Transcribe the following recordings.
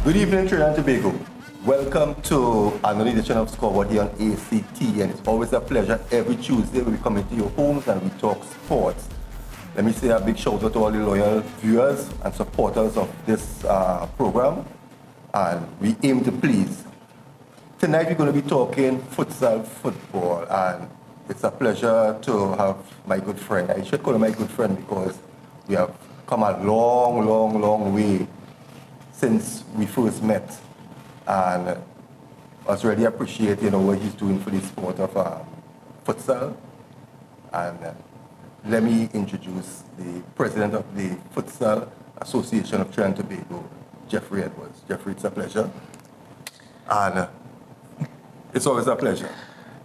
Good evening, Trinidad and Tobago. Welcome to another edition of Scoreboard here on ACT, and it's always a pleasure every Tuesday when we come into your homes and we talk sports. Let me say a big shout out to all the loyal viewers and supporters of this program, and we aim to please. Tonight we're going to be talking futsal football, and it's a pleasure to have my good friend. I should call him my good friend because we have come a long way since we first met, and I was really appreciating what he's doing for the sport of futsal. And let me introduce the president of the Futsal Association of Trinidad and Tobago, Geofrey Edwards. Geofrey, it's a pleasure, and it's always a pleasure.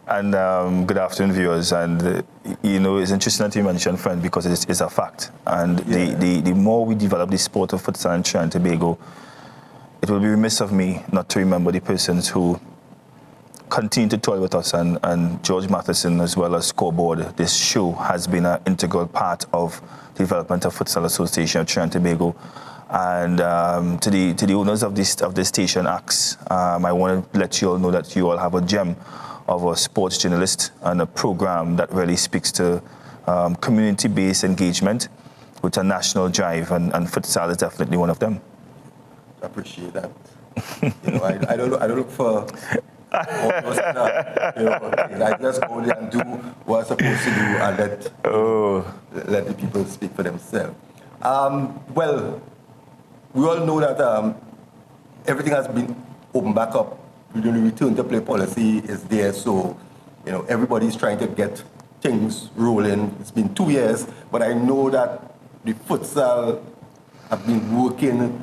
And good afternoon, viewers. And it's interesting that you mentioned friend because it's a fact. And the more we develop the sport of futsal in Trinidad and Tobago, it will be remiss of me not to remember the persons who continue to toil with us. And George Matheson, as well as Scoreboard, this show has been an integral part of the development of Futsal Association of Trinidad and Tobago. And to the owners of this station, AX, I want to let you all know that you all have a gem of a sports journalist and a program that really speaks to community-based engagement with a national drive, and futsal is definitely one of them. I appreciate that. I don't look for all those I just go there and do what I'm supposed to do and let the people speak for themselves. Well, we all know that everything has been opened back up. The return to play policy is there, so everybody's trying to get things rolling. It's been 2 years, but I know that the futsal have been working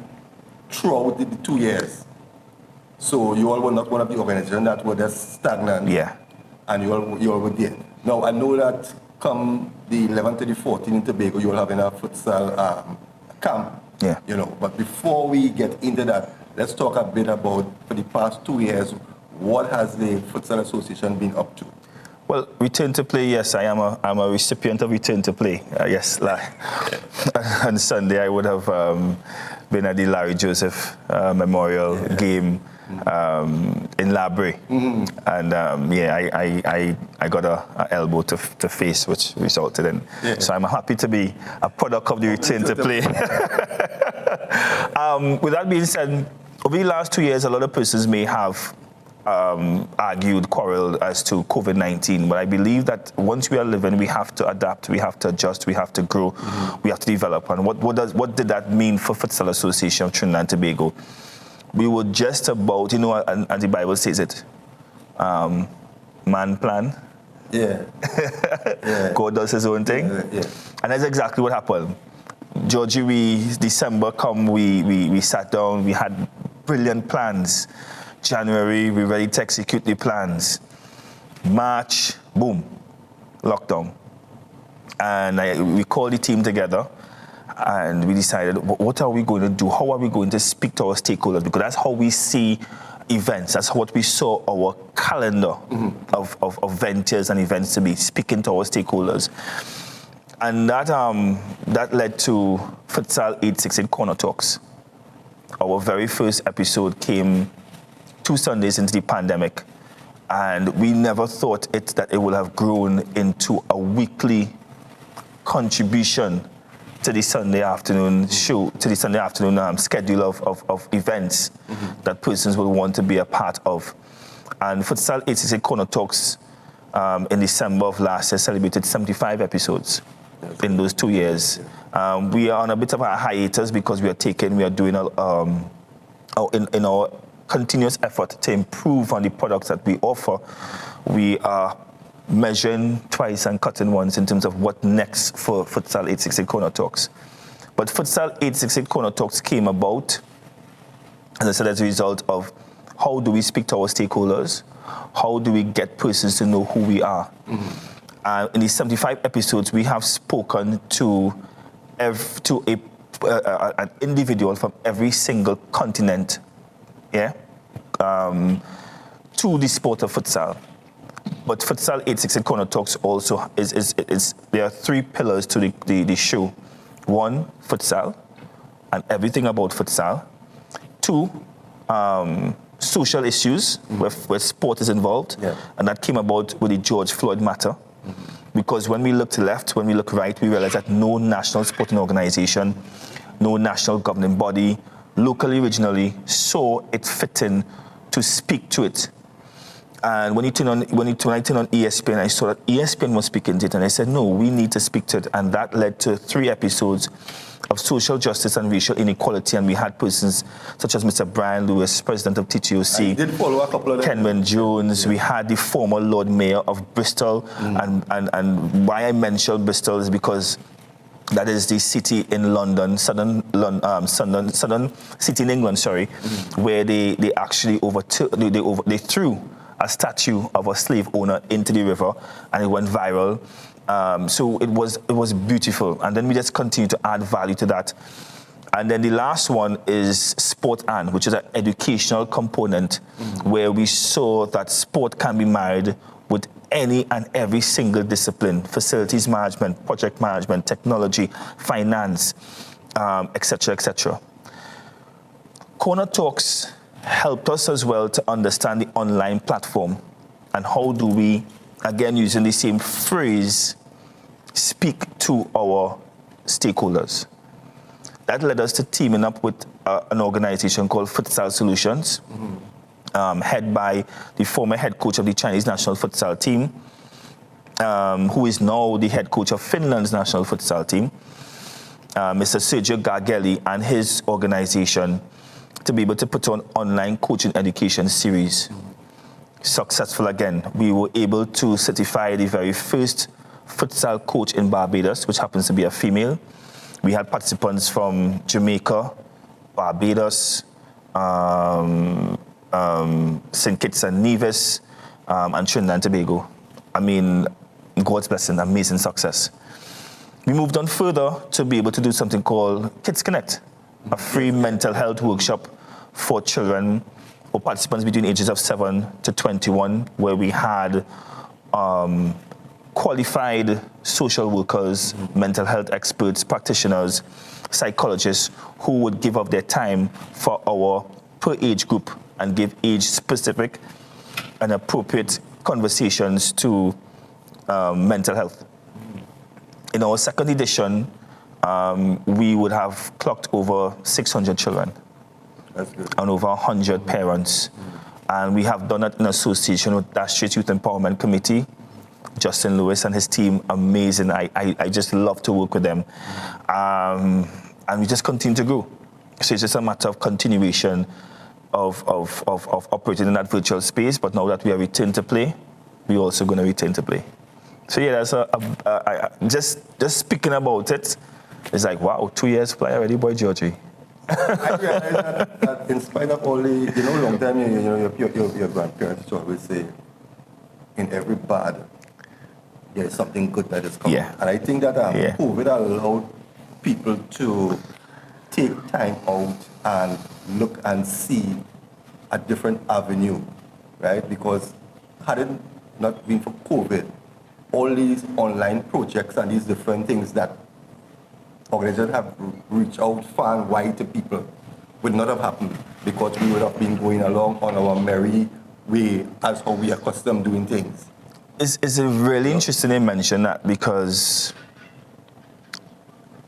throughout the 2 years. So you all were not one of the organizations that were just stagnant. Yeah. And you all were there. Now I know that come the 11th to the 14th in Tobago, you all having a futsal camp. Yeah. But before we get into that, let's talk a bit about, for the past 2 years, what has the Futsal Association been up to? Well, return to play, yes, I'm a recipient of return to play. Yes, on Sunday I would have been at the Larry Joseph Memorial game in Library. And I got a elbow to face, which resulted in. Yeah. So I'm happy to be a product of the return to play. With that being said, over the last 2 years, a lot of persons may have argued, quarreled as to COVID-19, but I believe that once we are living, we have to adapt, we have to adjust, we have to grow, we have to develop. And what did that mean for Futsal Association of Trinidad and Tobago? We were just about, and the Bible says it, man plan. Yeah. God does his own thing. Yeah. And that's exactly what happened. Georgie, December come, we sat down, we had brilliant plans. January, we ready to execute the plans. March, boom, lockdown. And we called the team together and we decided, what are we going to do? How are we going to speak to our stakeholders? Because that's how we see events. That's what we saw our calendar of ventures and events to be, speaking to our stakeholders. And that led to Futsal 868 Corner Talks. Our very first episode came 2 Sundays into the pandemic, and we never thought that it would have grown into a weekly contribution to the Sunday afternoon show, to the Sunday afternoon schedule of events that persons will want to be a part of. And Futsal 868 Corner Talks in December of last year celebrated 75 episodes in those 2 years. We are on a bit of a hiatus because we are doing in our continuous effort to improve on the products that we offer. We are measuring twice and cutting once in terms of what next for Futsal 868 Corner Talks. But Futsal 868 Corner Talks came about, as I said, as a result of how do we speak to our stakeholders? How do we get persons to know who we are? In these 75 episodes, we have spoken to an individual from every single continent, to the sport of futsal. But Futsal 868 Corner Talks also there are 3 pillars to the show. 1, futsal, and everything about futsal. 2, social issues where sport is involved, and that came about with the George Floyd matter. Because when we looked left, when we look right, we realized that no national sporting organization, no national governing body, locally, regionally, saw it fitting to speak to it. And when I turned on ESPN, I saw that ESPN was speaking to it, and I said, no, we need to speak to it. And that led to 3 episodes of social justice and racial inequality, and we had persons such as Mr. Brian Lewis, president of TTOC, I did follow a couple of them. Kenwin Jones, we had the former Lord Mayor of Bristol, and why I mentioned Bristol is because that is the city in London, southern city in England, where they actually they threw a statue of a slave owner into the river, and it went viral. So it was beautiful, and then we just continue to add value to that. And then the last one is Sport and, which is an educational component where we saw that sport can be married with any and every single discipline: facilities management, project management, technology, finance, etc., etc. Corner Talks helped us as well to understand the online platform and how do we, again using the same phrase, speak to our stakeholders. That led us to teaming up with an organization called Futsal Solutions, head by the former head coach of the Chinese national futsal team, who is now the head coach of Finland's national futsal team, Mr. Sergio Gargelli, and his organization, to be able to put on online coaching education series. Successful again. We were able to certify the very first futsal coach in Barbados, which happens to be a female. We had participants from Jamaica, Barbados, St. Kitts and Nevis, and Trinidad and Tobago. I mean, God's blessing, amazing success. We moved on further to be able to do something called Kids Connect, a free mental health workshop for children or participants between ages of 7 to 21, where we had qualified social workers, mental health experts, practitioners, psychologists who would give up their time for our per age group and give age-specific and appropriate conversations to mental health. In our second edition, we would have clocked over 600 children. That's good. And over 100 parents. And we have done it in association with Dash Street Youth Empowerment Committee. Justin Lewis and his team, amazing. I just love to work with them. And we just continue to grow. So it's just a matter of continuation of operating in that virtual space. But now that we are returned to play, we're also going to return to play. So yeah, that's just speaking about it, it's like, wow, 2 years play already, boy Georgie. I realize that in spite of all the, long time, your grandparents used to always say, in every bad, there is something good that is coming. Yeah. And I think that COVID allowed people to take time out and look and see a different avenue, right? Because had it not been for COVID, all these online projects and these different things that organizations have reached out far and wide to people would not have happened, because we would have been going along on our merry way as how we are accustomed doing things. It's really interesting to mention that, because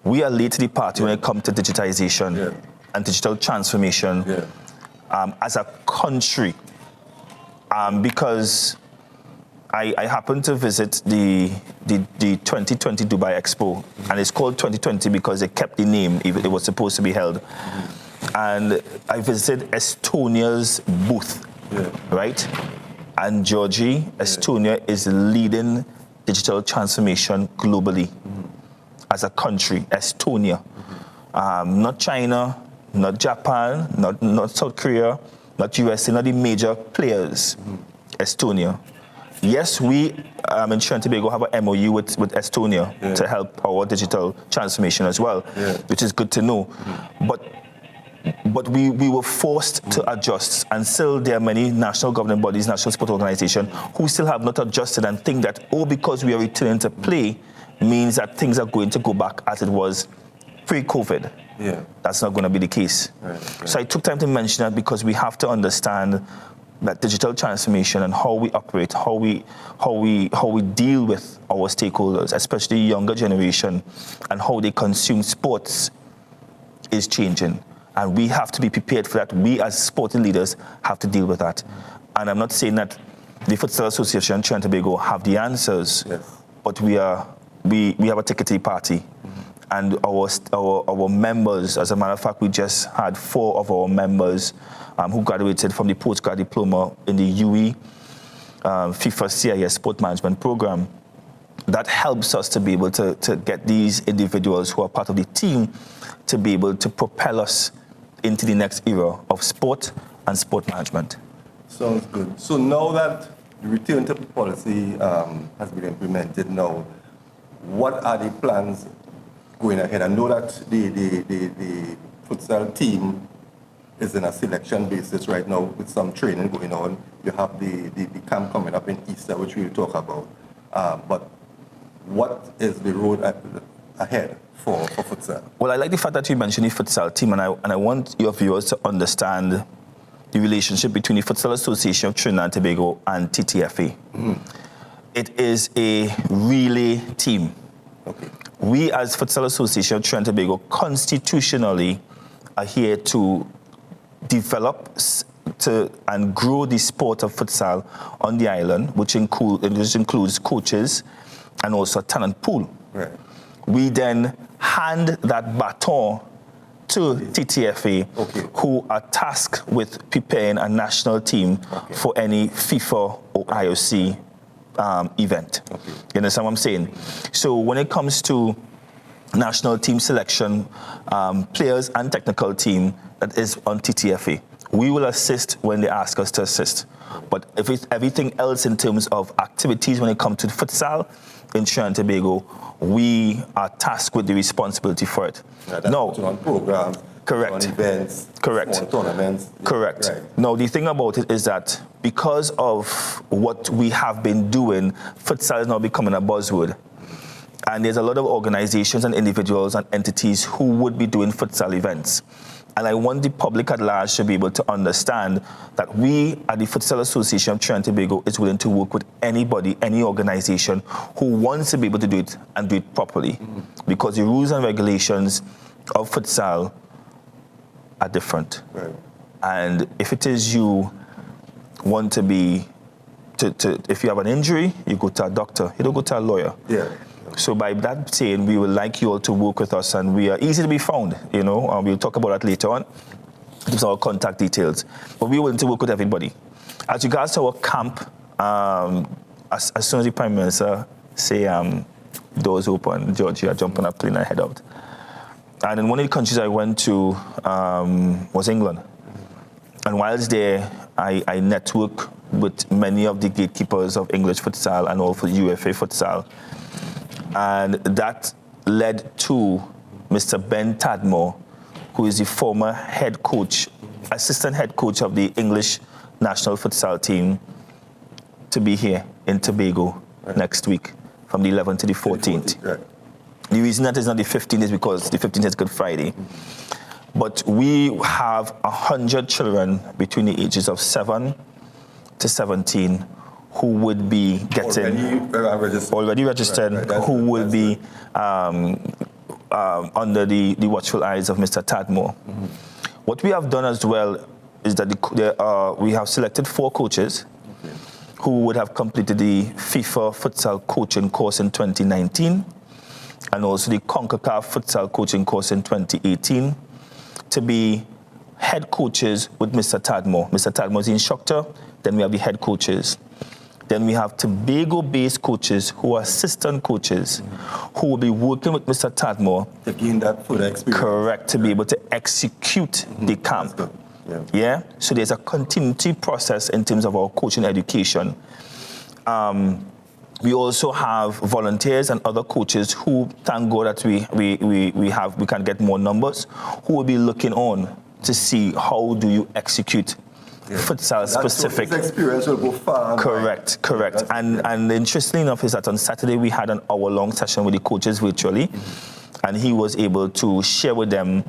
we are late to the party when it comes to digitization and digital transformation as a country, because I happened to visit the 2020 Dubai Expo, and it's called 2020 because they kept the name. It was supposed to be held. And I visited Estonia's booth, right? And Georgie, Estonia is leading digital transformation globally as a country, Estonia. Not China, not Japan, not South Korea, not USA, not the major players, Estonia. Yes, we in Trinidad and Tobago have an MOU with Estonia to help our digital transformation as well, which is good to know. But we were forced to adjust, and still there are many national governing bodies, national sport organizations, who still have not adjusted and think that, because we are returning to play means that things are going to go back as it was pre-COVID. Yeah. That's not going to be the case. Right. So I took time to mention that because we have to understand that digital transformation and how we operate, how we deal with our stakeholders, especially younger generation, and how they consume sports is changing. And we have to be prepared for that. We as sporting leaders have to deal with that. And I'm not saying that the Futsal Association and Trinidad and Tobago have the answers, but we have a ticket to the party. And our members, as a matter of fact, we just had 4 of our members who graduated from the postgrad diploma in the UE FIFA CIS Sport Management Program. That helps us to be able to get these individuals who are part of the team to be able to propel us into the next era of sport and sport management. Sounds good. So now that the return to policy has been implemented now, what are the plans going ahead? I know that the futsal team is in a selection basis right now with some training going on. You have the camp coming up in Easter, which we'll talk about. But what is the road ahead for futsal? Well, I like the fact that you mentioned the futsal team, and I want your viewers to understand the relationship between the Futsal Association of Trinidad and Tobago and TTFA. Mm-hmm. It is a relay team. Okay. We as Futsal Association of Trinidad and Tobago constitutionally are here to develop and grow the sport of futsal on the island, which includes coaches and also a talent pool. Right. We then hand that baton to TTFA, who are tasked with preparing a national team for any FIFA or IOC event. Okay. You understand what I'm saying? So when it comes to national team selection, players and technical team, that is on TTFA. We will assist when they ask us to assist. But if it's everything else in terms of activities when it comes to futsal in Trinidad and Tobago, we are tasked with the responsibility for it. Yeah, that's on programs, correct. On events, correct. On tournaments. Correct. Right. Now, the thing about it is that because of what we have been doing, futsal is now becoming a buzzword. And there's a lot of organizations and individuals and entities who would be doing futsal events. And I want the public at large to be able to understand that we at the Futsal Association of Trinidad and Tobago is willing to work with anybody, any organization who wants to be able to do it and do it properly. Mm-hmm. Because the rules and regulations of futsal are different. Right. And if it is you want to be, if you have an injury, you go to a doctor. You don't go to a lawyer. Yeah. So by that saying, we would like you all to work with us, and we are easy to be found, we'll talk about that later on. These are our contact details. But we're willing to work with everybody. As regards to our camp, as soon as the Prime Minister say doors open, Georgia jumping up, plane and head out. And in one of the countries I went to was England. And whilst there, I networked with many of the gatekeepers of English futsal and also UFA futsal. And that led to Mr. Ben Tadmore, who is the former head coach, assistant head coach of the English national futsal team, to be here in Tobago next week from the 11th to the 14th. Right. The reason that is not the 15th is because the 15th is Good Friday. Mm-hmm. But we have 100 children between the ages of 7 to 17 who would be getting already registered, who will be under the watchful eyes of Mr. Tadmore. Mm-hmm. What we have done as well is that we have selected 4 coaches who would have completed the FIFA futsal coaching course in 2019 and also the CONCACAF futsal coaching course in 2018 to be head coaches with Mr. Tadmore. Mr. Tadmore is the instructor, then we have the head coaches. Then we have Tobago-based coaches who are assistant coaches who will be working with Mr. Tadmore to gain that further experience. Correct, to be able to execute the camp. Yeah. So there's a continuity process in terms of our coaching education. We also have volunteers and other coaches who, thank God that we can get more numbers, who will be looking on to see how do you execute futsal specific. That experience will go far. Correct. And interestingly enough is that on Saturday we had an hour-long session with the coaches virtually. and he was able to share with them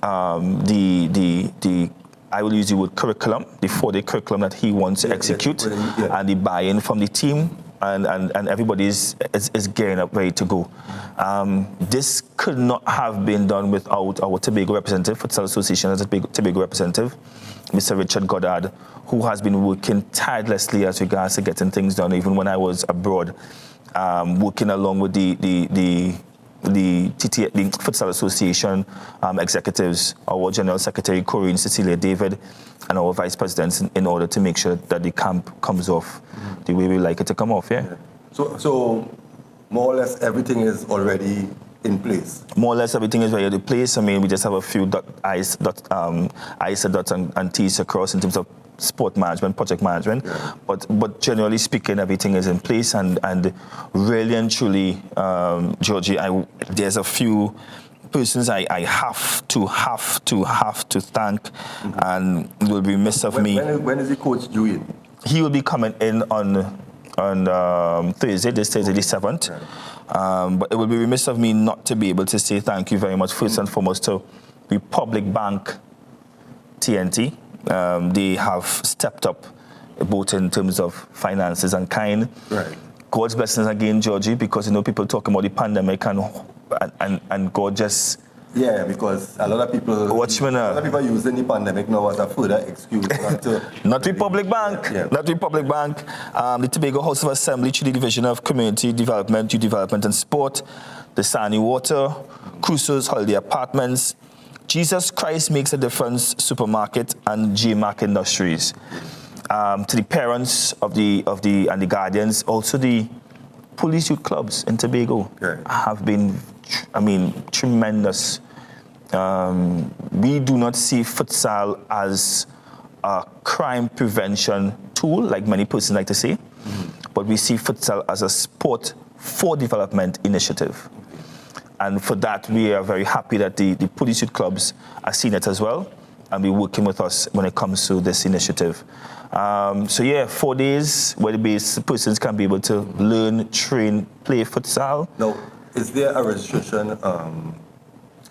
the I will use the word curriculum, the 4-day curriculum that he wants to execute, and the buy-in from the team, and everybody is gearing up, ready to go. This could not have been done without our Tobago representative, Futsal Association as a Tobago representative, Mr. Richard Goddard, who has been working tirelessly as regards to getting things done, even when I was abroad, working along with the Futsal Association executives, our General Secretary, Corinne Cecilia David, and our Vice Presidents in order to make sure that the camp comes off the way we like it to come off, yeah? So more or less everything is already in place? More or less everything is already in place. I mean, we just have a few I's, dots and T's across in terms of sport management, project management, but generally speaking, everything is in place, and really and truly, Georgie, there's a few persons I have to thank, and will be remiss of me. When is the coach due in? He will be coming in on Thursday, this Thursday, the 7th. But it will be remiss of me not to be able to say thank you very much, first and foremost, to Republic Bank TNT. They have stepped up both in terms of finances and kind. Right. God's blessings again, Georgie, because people talking about the pandemic and God just... Yeah, because a lot of people are using the pandemic now as a further excuse not Republic Bank. Yeah. Not Republic Bank. The Tobago House of Assembly, through the Division of Community Development, Youth Development and Sport, the Sunny Water, Crusoe's Holiday Apartments, Jesus Christ Makes a Difference Supermarket, and J-Mark Industries. To the parents of the and the guardians, also the police youth clubs in Tobago have been, tremendous. We do not see futsal as a crime prevention tool, like many persons like to say, but we see futsal as a sport for development initiative. And for that, we are very happy that the police youth clubs are seeing it as well and be working with us when it comes to this initiative. 4 days where the persons can be able to learn, train, play futsal. Now, is there a registration?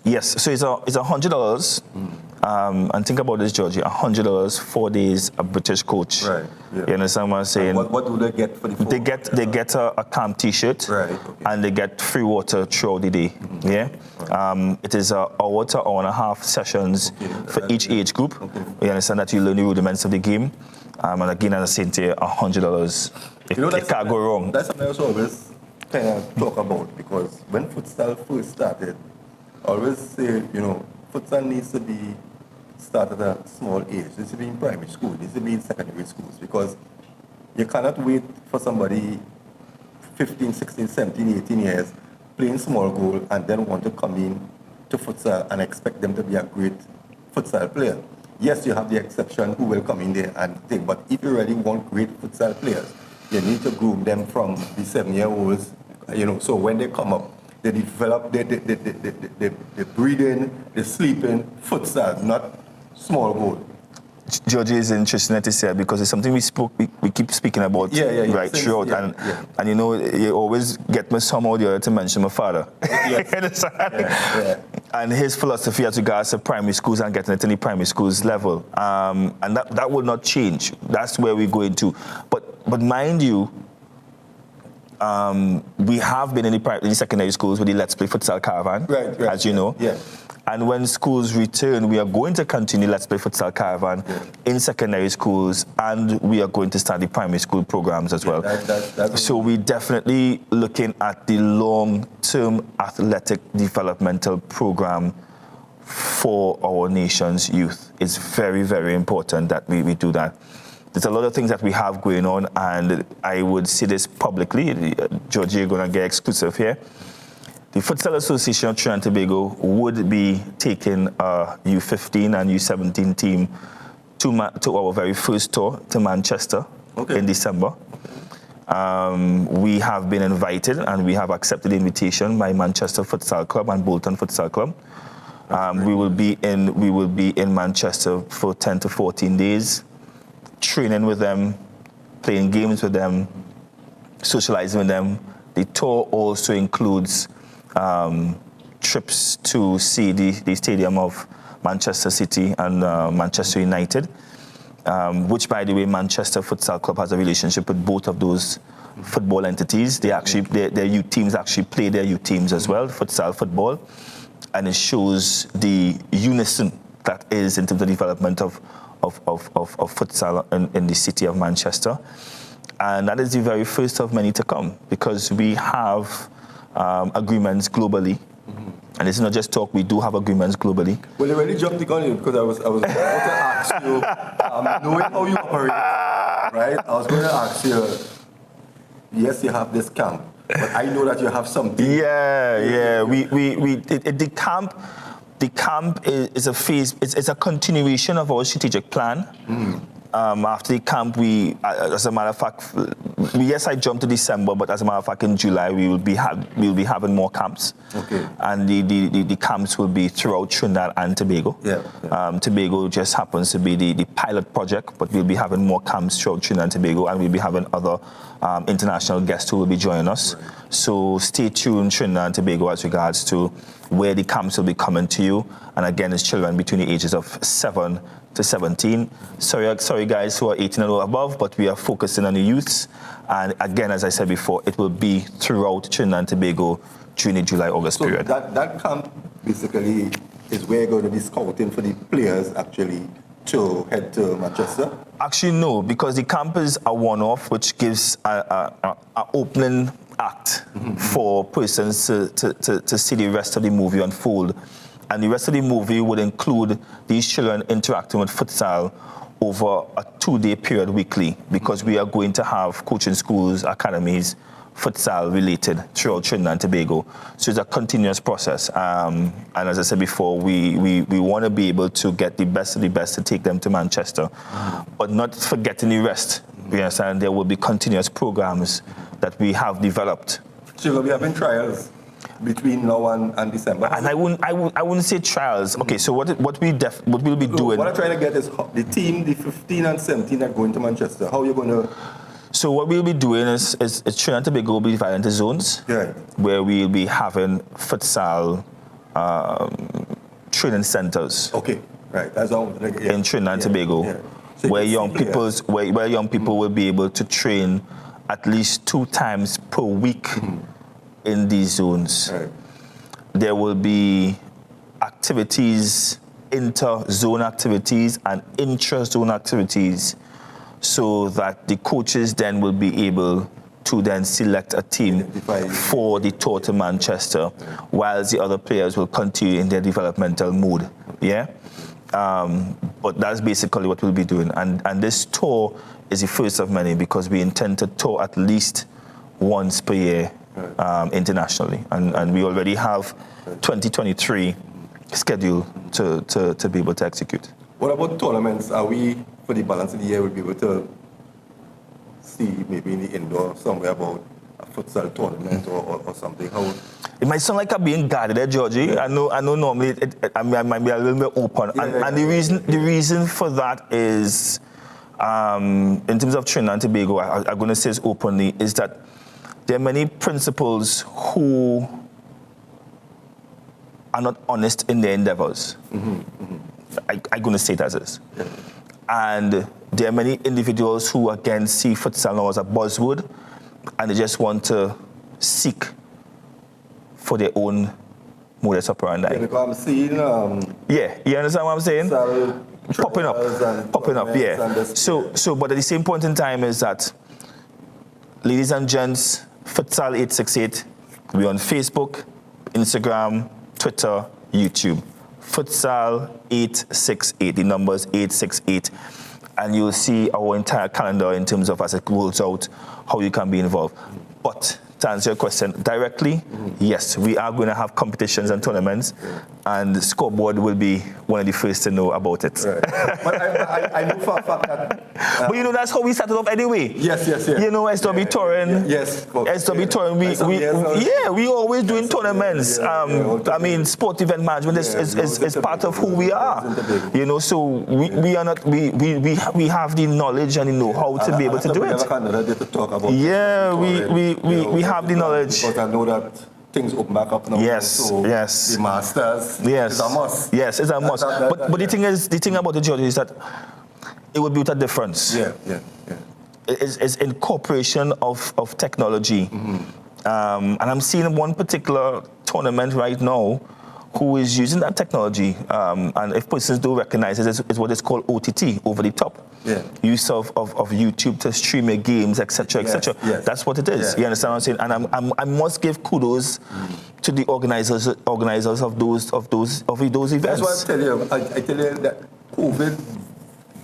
Yes, so it's $100. And think about this, Georgie, $100, 4 days, a British coach. Right. Yeah. You understand what I'm saying? What do they get for the 4 days? They get a camp T-shirt, and they get free water throughout the day. Yeah. It is an hour to hour and a half sessions for each age group. You understand that you learn the rudiments of the game. And again, as I said to you, $100. It can't go wrong. That's something I always kind of talk about, because when futsal first started, I always say, futsal needs to be started at a small age. It needs to be in primary school, it needs to be in secondary schools, because you cannot wait for somebody 15, 16, 17, 18 years playing small goal and then want to come in to futsal and expect them to be a great futsal player. Yes, you have the exception who will come in there and think, but if you really want great futsal players, you need to groom them from the 7-year-olds, so when they come up, they develop, they breathe in, they sleep in futsal, not small goal. Georgie, is interesting to say, because it's something we keep speaking about throughout, and you always get me somehow or the other to mention my father. And his philosophy as regards to primary schools and getting it to the primary schools level, and that will not change. That's where we go into. But mind you, we have been in the secondary schools with the Let's Play Futsal Caravan, as you know. Yeah. And when schools return, we are going to continue Let's Play Futsal Caravan in secondary schools, and we are going to start the primary school programs as well. So we're definitely looking at the long-term athletic developmental program for our nation's youth. It's very, very important that we do that. There's a lot of things that we have going on, and I would say this publicly. Georgie, you're going to get exclusive here. The Futsal Association of Trinidad and Tobago would be taking a U15 and U17 team to our very first tour to Manchester in December. We have been invited, and we have accepted the invitation by Manchester Futsal Club and Bolton Futsal Club. We will be in Manchester for 10 to 14 days, training with them, playing games with them, socializing with them. The tour also includes trips to see the stadium of Manchester City and Manchester United, which, by the way, Manchester Futsal Club has a relationship with both of those football entities. They actually, their youth teams actually play their youth teams as well, futsal football, and it shows the unison that is in terms of development of futsal in the city of Manchester. And that is the very first of many to come, because we have agreements globally. And it's not just talk, we do have agreements globally. Well, you really jumped the gun because I was about to ask you, knowing how you operate, right? I was going to ask you, yes, you have this camp, but I know that you have something. The camp is a phase, it's a continuation of our strategic plan. After the camp, as a matter of fact, yes, I jumped to December, but as a matter of fact, in July, we'll be having more camps. Okay. And the camps will be throughout Trinidad and Tobago. Tobago just happens to be the pilot project, but we'll be having more camps throughout Trinidad and Tobago, and we'll be having other international guests who will be joining us. Right. So stay tuned, Trinidad and Tobago, as regards to where the camps will be coming to you. And again, it's children between the ages of 7 to 17. Sorry guys who are 18 and above, but we are focusing on the youths. And again, as I said before, it will be throughout Trinidad and Tobago during the July-August period. That camp basically is where you're going to be scouting for the players actually to head to Manchester? Actually, no, because the camp is a one-off, which gives an opening act for persons to see the rest of the movie unfold. And the rest of the movie would include these children interacting with futsal over a 2-day period weekly, because we are going to have coaching schools, academies, futsal related throughout Trinidad and Tobago. So it's a continuous process. And as I said before, we want to be able to get the best of the best to take them to Manchester, but not forgetting the rest. You understand? There will be continuous programs that we have developed. So you'll be having trials between now and December? And I wouldn't say trials. Okay, so what we'll be doing. What I'm trying to get is the team, the 15 and 17 that go into Manchester. How are you going to? So what we'll be doing is Trinidad and Tobago will be divided into zones, where we'll be having futsal training centers. Okay, right. That's all. In Trinidad and Tobago, so where young people will be able to train at least 2 times per week in these zones. Right. There will be activities, inter-zone activities and intra-zone activities, so that the coaches then will be able to then select a team for the tour to Manchester, whilst the other players will continue in their developmental mood. But that's basically what we'll be doing. And this tour is the first of many, because we intend to tour at least once per year internationally. And we already have 2023 scheduled to be able to execute. What about tournaments? Are we, for the balance of the year, will be able to see maybe in the indoor somewhere about a futsal tournament or something? How? It might sound like I'm being guarded there, Georgie. I know normally I might be a little bit open. And the reason for that is, in terms of Trinidad and Tobago, I'm going to say this openly, is that there are many principals who are not honest in their endeavors. I'm going to say it as is. And there are many individuals who, again, see futsal now as a buzzword, and they just want to seek for their own modus operandi. Yeah, because I'm seeing... you understand what I'm saying? Popping up, yeah. So, but at the same point in time is that, ladies and gents, Futsal 868, we're on Facebook, Instagram, Twitter, YouTube. Futsal 868, the number is 868. And you'll see our entire calendar in terms of, as it rolls out, how you can be involved. But to answer your question directly, yes, we are going to have competitions and tournaments, and Scoreboard will be one of the first to know about it. Right. But I know for a fact that... but you know, that's how we started off anyway. Yes. You know, SW Touring. Yes. SW Touring, we always doing tournaments. I mean, sport event management is part of who we are. You know, so we are not, we have the knowledge and the know-how to be able to do it. Yeah, we have the knowledge. Because I know that things open back up now. Yes, so yes. the Masters is a must. Yes, it's a must. But the thing about the Georgia is that it would be with a difference. Yeah. It's incorporation of technology. And I'm seeing one particular tournament right now who is using that technology. And if persons do recognize it, it's what is called OTT, over the top. Yeah. Use of YouTube to stream your games, etc., etc. Yes. That's what it is. Yeah. You understand what I'm saying? And I must give kudos to the organizers of those events. That's what I tell you. I tell you that COVID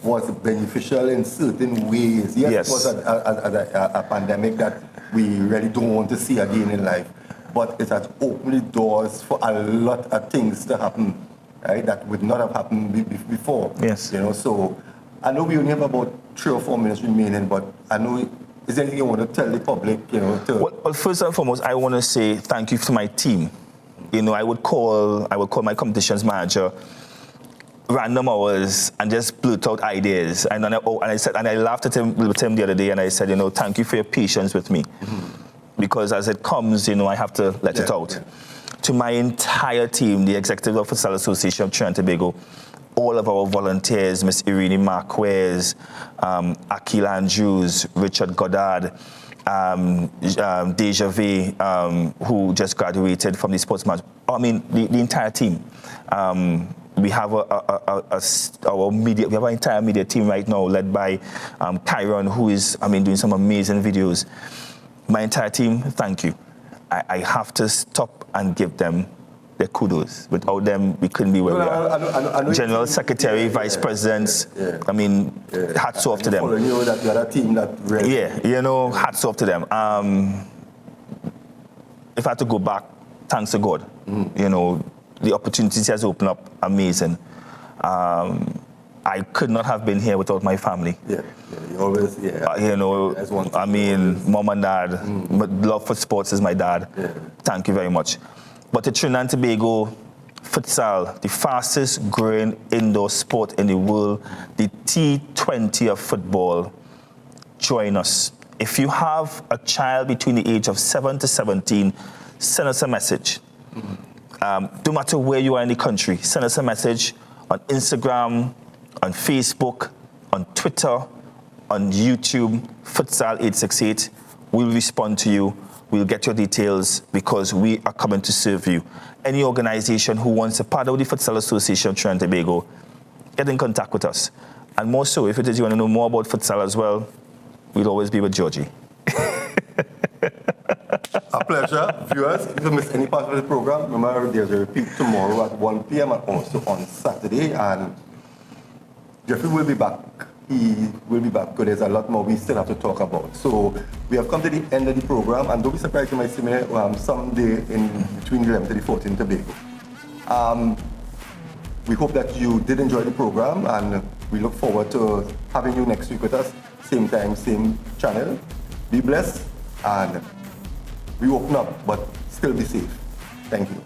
was beneficial in certain ways. Yes. It was a pandemic that we really don't want to see again in life. But it has opened the doors for a lot of things to happen, right? That would not have happened before. Yes. You know, so I know we only have about 3 or 4 minutes remaining, but I know, is there anything you want to tell the public, you know? Well, first and foremost, I want to say thank you to my team. You know, I would call my competitions manager random hours and just blurt out ideas. And I laughed at him the other day, and I said, you know, thank you for your patience with me. Because as it comes, you know, I have to let it out. To my entire team, the executive of Futsal Association of Trinidad and Tobago, all of our volunteers, Miss Irene Marquez, Akil Andrews, Richard Goddard, Geofrey, who just graduated from the sports management. I mean, the entire team. We have our entire media team right now, led by Kyron, who is, doing some amazing videos. My entire team, thank you. I have to stop and give them the kudos. Without them, we couldn't be where we are. I know General Secretary, Vice Presidents, hats off to them. You know that the other team that really... hats off to them. If I had to go back, thanks to God. You know, the opportunities has opened up, amazing. I could not have been here without my family. You always, mom and dad, love for sports is my dad. Thank you very much. But to Trinidad and Tobago, futsal, the fastest growing indoor sport in the world, the T20 of football, join us. If you have a child between the age of 7 to 17, send us a message. No matter where you are in the country, send us a message on Instagram, on Facebook, on Twitter, on YouTube, Futsal 868. We'll respond to you. We'll get your details because we are coming to serve you. Any organization who wants to part of the Futsal Association of Trinidad and Tobago, get in contact with us. And more so, if it is you want to know more about futsal as well, we'll always be with Georgie. A pleasure. Viewers, if you miss any part of the program, remember there's a repeat tomorrow at 1 p.m. and also on Saturday. And Geoffrey will be back. He will be back because there's a lot more we still have to talk about. So we have come to the end of the program, and don't be surprised you might see me someday in between the 11th to the 14th in Tobago. We hope that you did enjoy the program, and we look forward to having you next week with us. Same time, same channel. Be blessed, and we open up, but still be safe. Thank you.